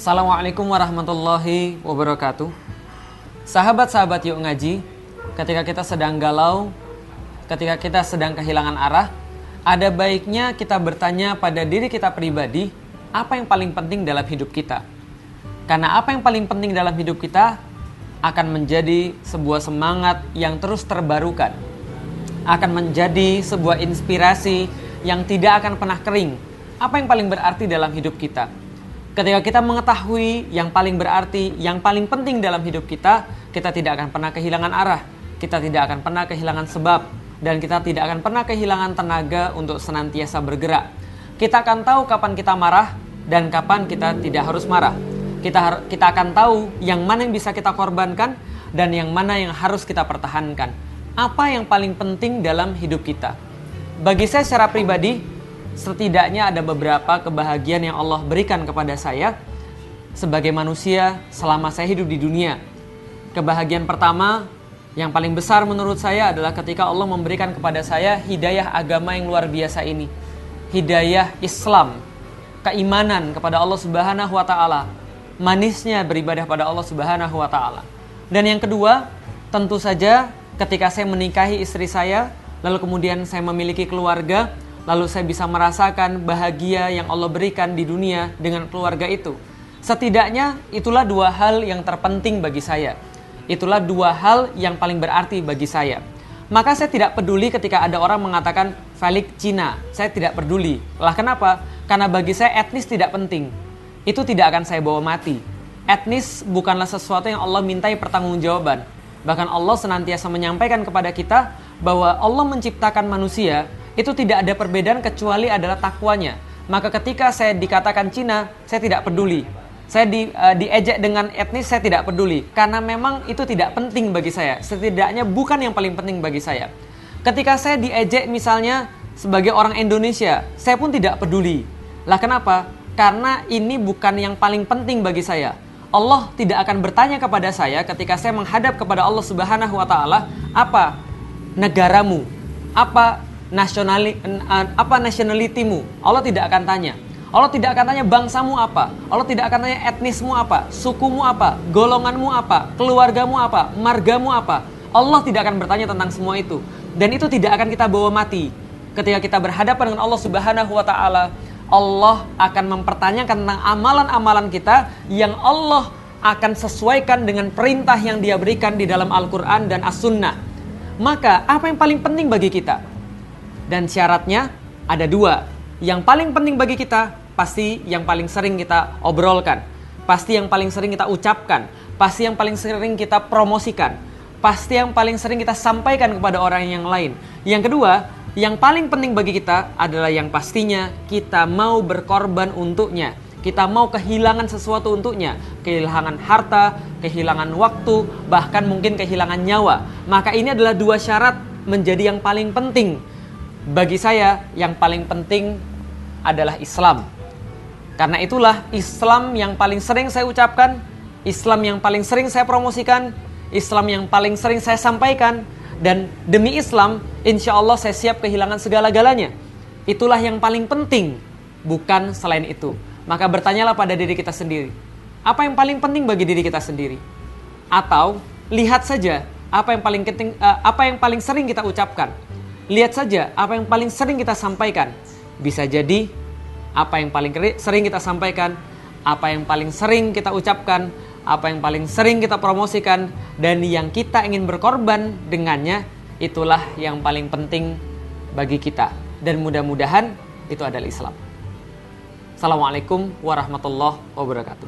Assalamualaikum warahmatullahi wabarakatuh. Sahabat-sahabat yuk ngaji, ketika kita sedang galau, ketika kita sedang kehilangan arah, ada baiknya kita bertanya pada diri kita pribadi, apa yang paling penting dalam hidup kita? Karena apa yang paling penting dalam hidup kita akan menjadi sebuah semangat yang terus terbarukan, akan menjadi sebuah inspirasi yang tidak akan pernah kering. Apa yang paling berarti dalam hidup kita? Ketika kita mengetahui yang paling berarti, yang paling penting dalam hidup kita, kita tidak akan pernah kehilangan arah, kita tidak akan pernah kehilangan sebab, dan kita tidak akan pernah kehilangan tenaga untuk senantiasa bergerak. Kita akan tahu kapan kita marah dan kapan kita tidak harus marah. Kita akan tahu yang mana yang bisa kita korbankan dan yang mana yang harus kita pertahankan. Apa yang paling penting dalam hidup kita? Bagi saya secara pribadi, setidaknya ada beberapa kebahagiaan yang Allah berikan kepada saya sebagai manusia selama saya hidup di dunia. Kebahagiaan pertama yang paling besar menurut saya adalah ketika Allah memberikan kepada saya hidayah agama yang luar biasa ini. Hidayah Islam, keimanan kepada Allah Subhanahu wa taala. Manisnya beribadah pada Allah Subhanahu wa taala. Dan yang kedua, tentu saja ketika saya menikahi istri saya, lalu kemudian saya memiliki keluarga, lalu saya bisa merasakan bahagia yang Allah berikan di dunia dengan keluarga itu. Setidaknya itulah dua hal yang terpenting bagi saya. Itulah dua hal yang paling berarti bagi saya. Maka saya tidak peduli ketika ada orang mengatakan Felix Cina. Saya tidak peduli. Lah kenapa? Karena bagi saya etnis tidak penting. Itu tidak akan saya bawa mati. Etnis bukanlah sesuatu yang Allah mintai pertanggungjawaban. Bahkan Allah senantiasa menyampaikan kepada kita bahwa Allah menciptakan manusia itu tidak ada perbedaan kecuali adalah takwanya. Maka ketika saya dikatakan Cina, saya tidak peduli. Saya diejek dengan etnis, saya tidak peduli. Karena memang itu tidak penting bagi saya. Setidaknya bukan yang paling penting bagi saya. Ketika saya diejek misalnya sebagai orang Indonesia, saya pun tidak peduli. Lah kenapa? Karena ini bukan yang paling penting bagi saya. Allah tidak akan bertanya kepada saya ketika saya menghadap kepada Allah Subhanahu wa taala, apa negaramu? Apa nationality-mu? Allah tidak akan tanya. Allah tidak akan tanya bangsamu apa. Allah tidak akan tanya etnismu apa, sukumu apa, golonganmu apa, keluargamu apa, margamu apa. Allah tidak akan bertanya tentang semua itu. Dan itu tidak akan kita bawa mati. Ketika kita berhadapan dengan Allah Subhanahu wa taala, Allah akan mempertanyakan tentang amalan-amalan kita yang Allah akan sesuaikan dengan perintah yang Dia berikan di dalam Al-Quran dan As-Sunnah. Maka apa yang paling penting bagi kita? Dan syaratnya ada dua. Yang paling penting bagi kita, pasti yang paling sering kita obrolkan, pasti yang paling sering kita ucapkan, pasti yang paling sering kita promosikan, pasti yang paling sering kita sampaikan kepada orang yang lain. Yang kedua, yang paling penting bagi kita adalah yang pastinya kita mau berkorban untuknya. Kita mau kehilangan sesuatu untuknya. Kehilangan harta, kehilangan waktu, bahkan mungkin kehilangan nyawa. Maka ini adalah dua syarat menjadi yang paling penting. Bagi saya, yang paling penting adalah Islam. Karena itulah Islam yang paling sering saya ucapkan, Islam yang paling sering saya promosikan, Islam yang paling sering saya sampaikan. Dan demi Islam, insya Allah saya siap kehilangan segala-galanya. Itulah yang paling penting, bukan selain itu. Maka bertanyalah pada diri kita sendiri, apa yang paling penting bagi diri kita sendiri? Atau lihat saja apa yang paling sering kita ucapkan. Lihat saja apa yang paling sering kita sampaikan. Bisa jadi apa yang paling sering kita sampaikan, apa yang paling sering kita ucapkan, apa yang paling sering kita promosikan, dan yang kita ingin berkorban dengannya, itulah yang paling penting bagi kita. Dan mudah-mudahan itu adalah Islam. Assalamualaikum warahmatullahi wabarakatuh.